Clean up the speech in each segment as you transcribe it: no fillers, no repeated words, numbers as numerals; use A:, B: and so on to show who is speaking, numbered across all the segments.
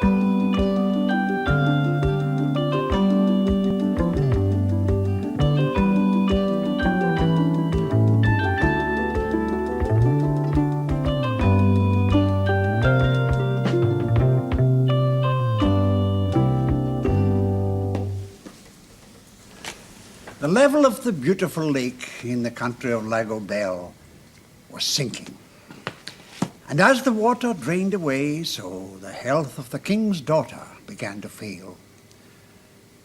A: The level of the beautiful lake in the country of Lago Bell was sinking. And as the water drained away, so the health of the king's daughter began to fail.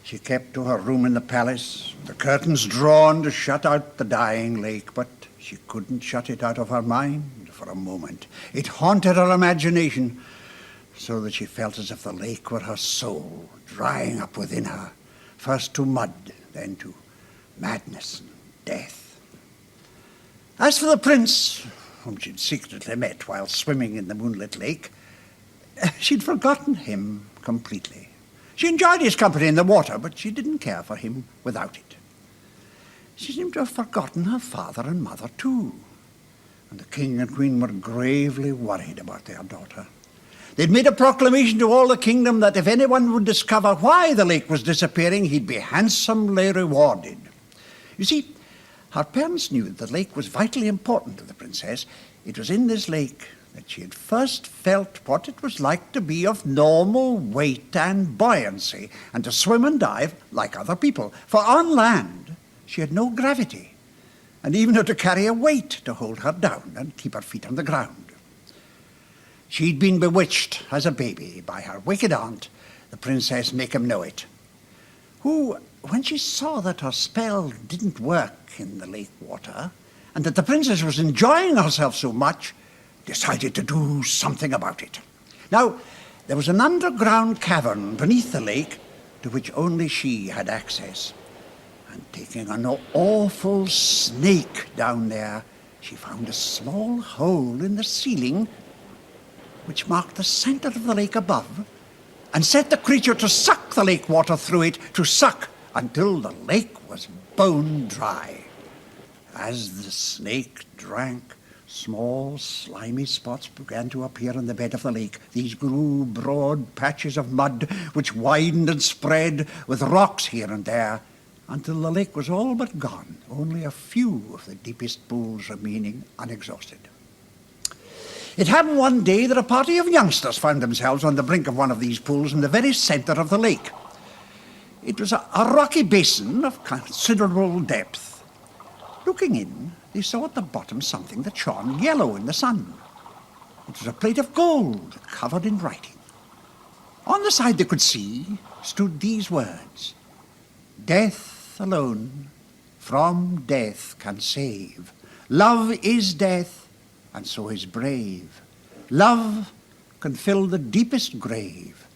A: She kept to her room in the palace, the curtains drawn to shut out the dying lake, but she couldn't shut it out of her mind for a moment. It haunted her imagination, so that she felt as if the lake were her soul, drying up within her, first to mud, then to madness and death. As for the prince, whom she'd secretly met while swimming in the moonlit lake, she'd forgotten him completely. She enjoyed his company in the water, but she didn't care for him without it. She seemed to have forgotten her father and mother too, and the king and queen were gravely worried about their daughter. They'd made a proclamation to all the kingdom that if anyone would discover why the lake was disappearing, he'd be handsomely rewarded. You see, her parents knew that the lake was vitally important to the princess. It was in this lake that she had first felt what it was like to be of normal weight and buoyancy, and to swim and dive like other people. For on land, she had no gravity, and even had to carry a weight to hold her down and keep her feet on the ground. She'd been bewitched as a baby by her wicked aunt, the Princess Make-Em-Know-It, who, when she saw that her spell didn't work in the lake water, and that the princess was enjoying herself so much, decided to do something about it. Now, there was an underground cavern beneath the lake to which only she had access. And taking an awful snake down there, she found a small hole in the ceiling which marked the center of the lake above, and set the creature to suck the lake water through it, to suck until the lake was bone dry. As the snake drank, small slimy spots began to appear in the bed of the lake. These grew broad patches of mud which widened and spread with rocks here and there until the lake was all but gone, only a few of the deepest pools remaining unexhausted. It happened one day that a party of youngsters found themselves on the brink of one of these pools in the very center of the lake. It was a rocky basin of considerable depth. Looking in, they saw at the bottom something that shone yellow in the sun. It was a plate of gold covered in writing. On the side they could see stood these words: "Death alone from death can save. Love is death, and so is brave. Love can fill the deepest grave.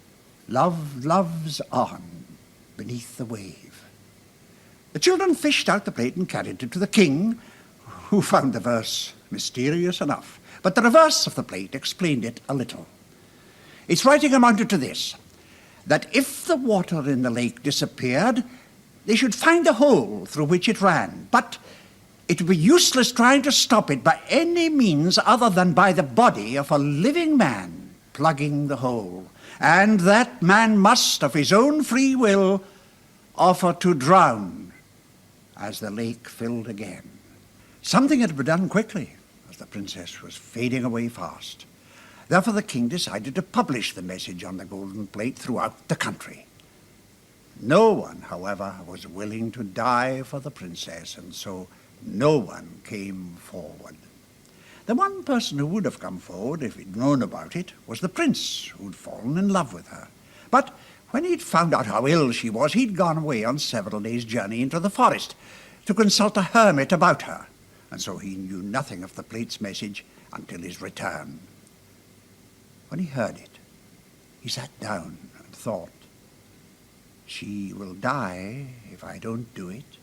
A: Love loves on beneath the wave." The children fished out the plate and carried it to the king, who found the verse mysterious enough. But the reverse of the plate explained it a little. Its writing amounted to this: that if the water in the lake disappeared, they should find a hole through which it ran, but it would be useless trying to stop it by any means other than by the body of a living man plugging the hole, and that man must, of his own free will, offer to drown as the lake filled again. Something had to be done quickly, as the princess was fading away fast. Therefore the king decided to publish the message on the golden plate throughout the country. No one, however, was willing to die for the princess, and so no one came forward. The one person who would have come forward if he'd known about it was the prince, who'd fallen in love with her. But when he'd found out how ill she was, he'd gone away on several days' journey into the forest to consult a hermit about her, and so he knew nothing of the plate's message until his return. When he heard it, he sat down and thought, "She will die if I don't do it,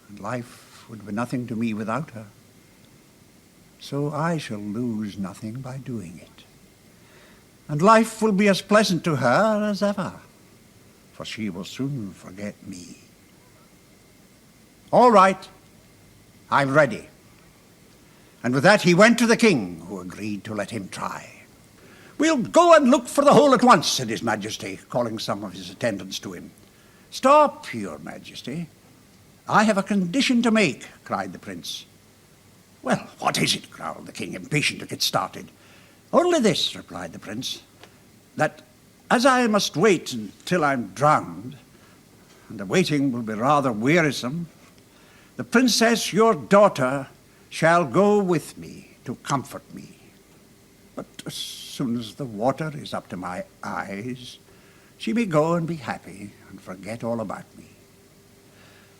A: and life would be nothing to me without her. So I shall lose nothing by doing it. And life will be as pleasant to her as ever, for she will soon forget me. All right, I'm ready." And with that he went to the king, who agreed to let him try. "We'll go and look for the hole at once," said His Majesty, calling some of his attendants to him. "Stop, Your Majesty. I have a condition to make," cried the prince. "Well, what is it?" growled the king, impatient to get started. "Only this," replied the prince, "that as I must wait until I'm drowned, and the waiting will be rather wearisome, the princess, your daughter, shall go with me to comfort me. But as soon as the water is up to my eyes, she may go and be happy and forget all about me."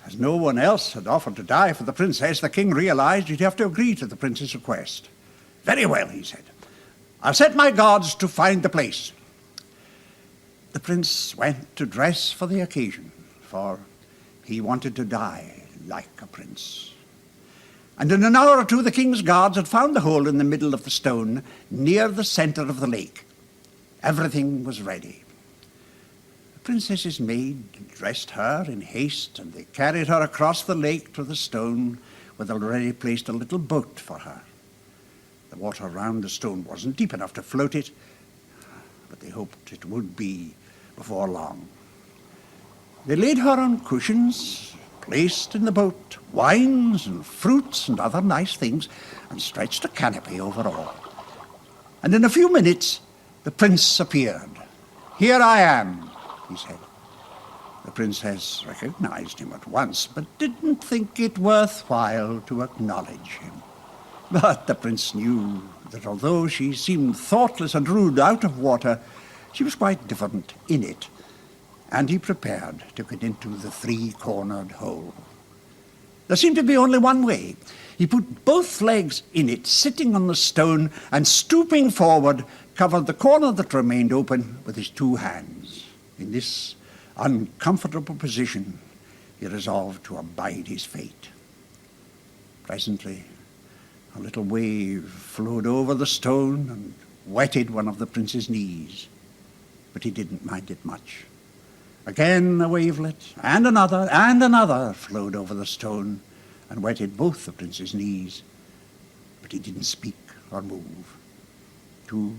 A: As no one else had offered to die for the princess, the king realized he'd have to agree to the prince's request. "Very well," he said. "I'll set my guards to find the place." The prince went to dress for the occasion, for he wanted to die like a prince. And in an hour or two the king's guards had found the hole in the middle of the stone near the center of the lake. Everything was ready. The princess's maid dressed her in haste, and they carried her across the lake to the stone where they already placed a little boat for her. The water round the stone wasn't deep enough to float it, but they hoped it would be before long. They laid her on cushions, placed in the boat wines and fruits and other nice things, and stretched a canopy over all. And in a few minutes the prince appeared. "Here I am," he said. The princess recognized him at once, but didn't think it worthwhile to acknowledge him. But the prince knew that although she seemed thoughtless and rude out of water, she was quite different in it, and he prepared to get into the three-cornered hole. There seemed to be only one way. He put both legs in it, sitting on the stone, and stooping forward, covered the corner that remained open with his two hands. In this uncomfortable position, he resolved to abide his fate. Presently, a little wave flowed over the stone and wetted one of the prince's knees, but he didn't mind it much. Again a wavelet, and another flowed over the stone and wetted both the prince's knees, but he didn't speak or move. 2,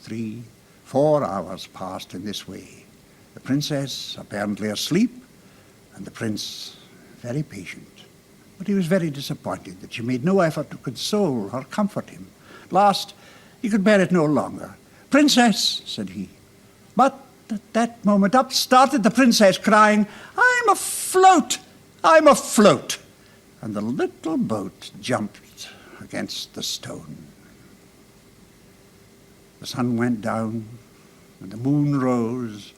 A: 3, 4 hours passed in this way, the princess apparently asleep, and the prince very patient. But he was very disappointed that she made no effort to console or comfort him. At last, he could bear it no longer. "Princess," said he. But at that moment up started the princess, crying, "I'm afloat! I'm afloat!" And the little boat jumped against the stone. The sun went down, and the moon rose,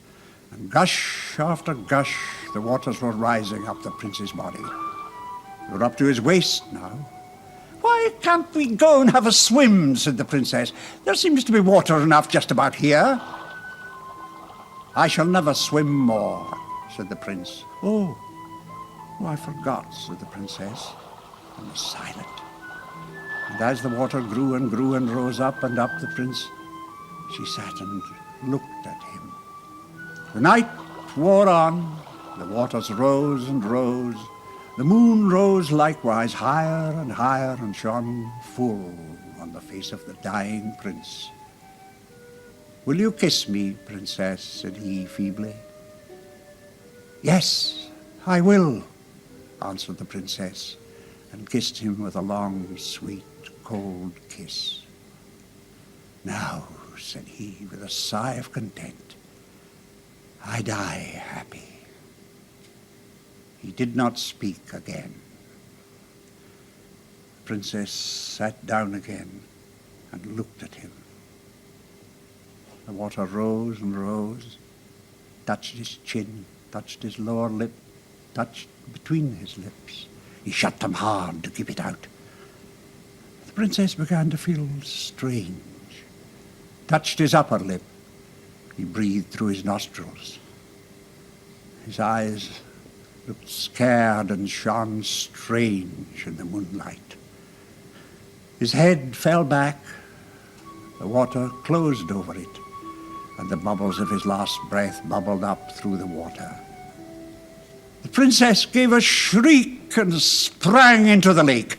A: and gush after gush, the waters were rising up the prince's body. They were up to his waist now. "Why can't we go and have a swim?" said the princess. "There seems to be water enough just about here." "I shall never swim more," said the prince. Oh, I forgot," said the princess, and was silent. And as the water grew and grew and rose up and up the prince, she sat and looked at him. The night wore on, the waters rose and rose, the moon rose likewise higher and shone full on the face of the dying prince. "Will you kiss me, princess?" said he feebly. "Yes, I will," answered the princess, and kissed him with a long, sweet, cold kiss. "Now," said he with a sigh of content, "I die happy." He did not speak again. The princess sat down again and looked at him. The water rose and rose, touched his chin, touched his lower lip, touched between his lips. He shut them hard to keep it out. The princess began to feel strange, touched his upper lip. He breathed through his nostrils. His eyes looked scared and shone strange in the moonlight. His head fell back, the water closed over it, and the bubbles of his last breath bubbled up through the water. The princess gave a shriek and sprang into the lake.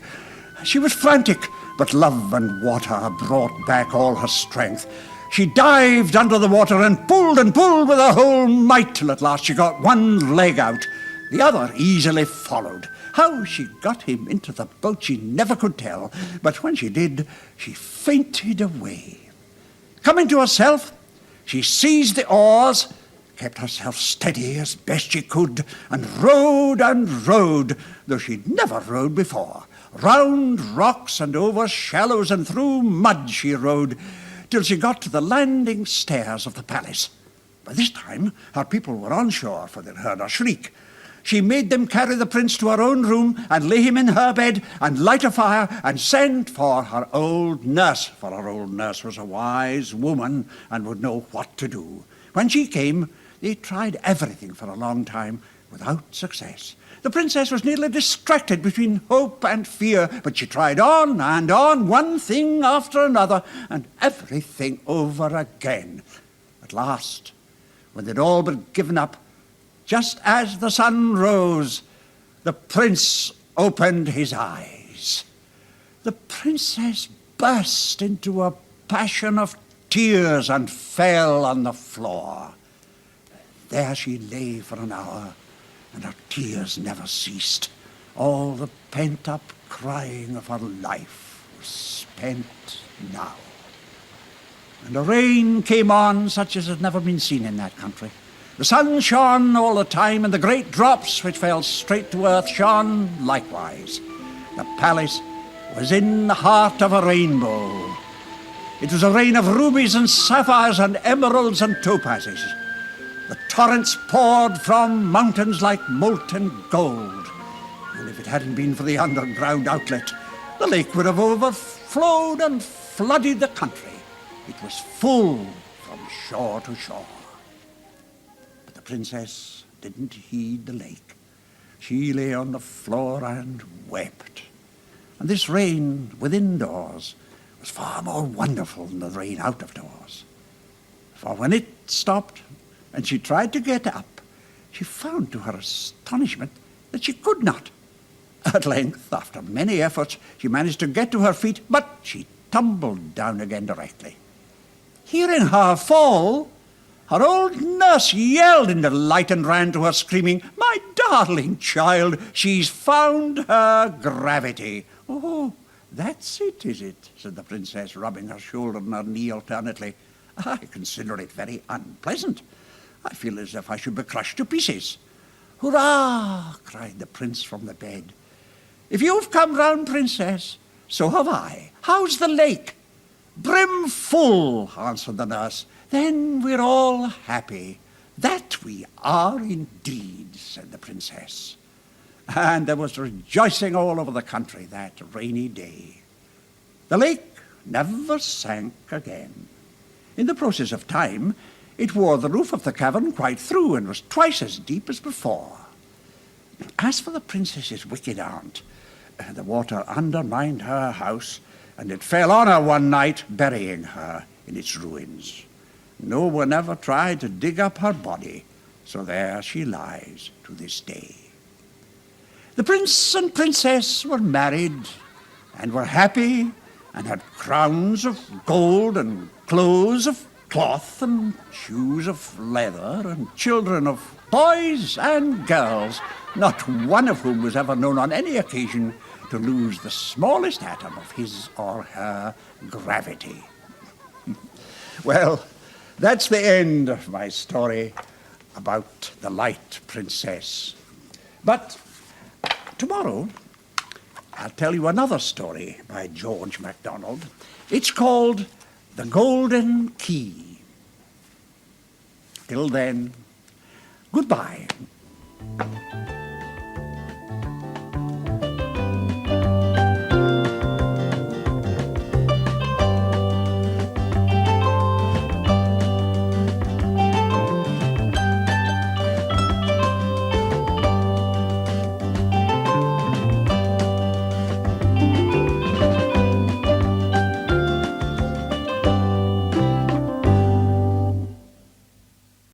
A: She was frantic, but love and water brought back all her strength. She dived under the water and pulled with her whole might till at last she got one leg out. The other easily followed. How she got him into the boat she never could tell, but when she did, she fainted away. Coming to herself, she seized the oars, kept herself steady as best she could, and rowed, though she'd never rowed before. Round rocks and over shallows and through mud she rowed, till she got to the landing stairs of the palace. By this time, her people were on shore, for they'd heard her shriek. She made them carry the prince to her own room and lay him in her bed and light a fire and send for her old nurse, for her old nurse was a wise woman and would know what to do. When she came, they tried everything for a long time without success. The princess was nearly distracted between hope and fear, but she tried on and on, one thing after another, and everything over again. At last, when they'd all but given up, just as the sun rose, the prince opened his eyes. The princess burst into a passion of tears and fell on the floor. There she lay for an hour, and her tears never ceased. All the pent-up crying of her life was spent now. And the rain came on such as had never been seen in that country. The sun shone all the time, and the great drops which fell straight to earth shone likewise. The palace was in the heart of a rainbow. It was a rain of rubies and sapphires and emeralds and topazes. The torrents poured from mountains like molten gold. And if it hadn't been for the underground outlet, the lake would have overflowed and flooded the country. It was full from shore to shore. But the princess didn't heed the lake. She lay on the floor and wept. And this rain within doors was far more wonderful than the rain out of doors. For when it stopped, and she tried to get up, she found to her astonishment that she could not. At length, after many efforts, she managed to get to her feet, but she tumbled down again directly. Hearing her fall, her old nurse yelled in delight and ran to her, screaming, "My darling child, she's found her gravity." "Oh, that's it, is it?" said the princess, rubbing her shoulder and her knee alternately. "I consider it very unpleasant. I feel as if I should be crushed to pieces." "Hurrah!" cried the prince from the bed. "If you've come round, princess, so have I. How's the lake?" "Brim full," answered the nurse. "Then we're all happy." "That we are indeed," said the princess. And there was rejoicing all over the country that rainy day. The lake never sank again. In the process of time, it wore the roof of the cavern quite through and was twice as deep as before. As for the princess's wicked aunt, the water undermined her house, and it fell on her one night, burying her in its ruins. No one ever tried to dig up her body, so there she lies to this day. The prince and princess were married and were happy and had crowns of gold and clothes of cloth and shoes of leather and children of boys and girls, not one of whom was ever known on any occasion to lose the smallest atom of his or her gravity. Well, that's the end of my story about the Light Princess. But tomorrow, I'll tell you another story by George MacDonald. It's called The Golden Key. Till then, goodbye.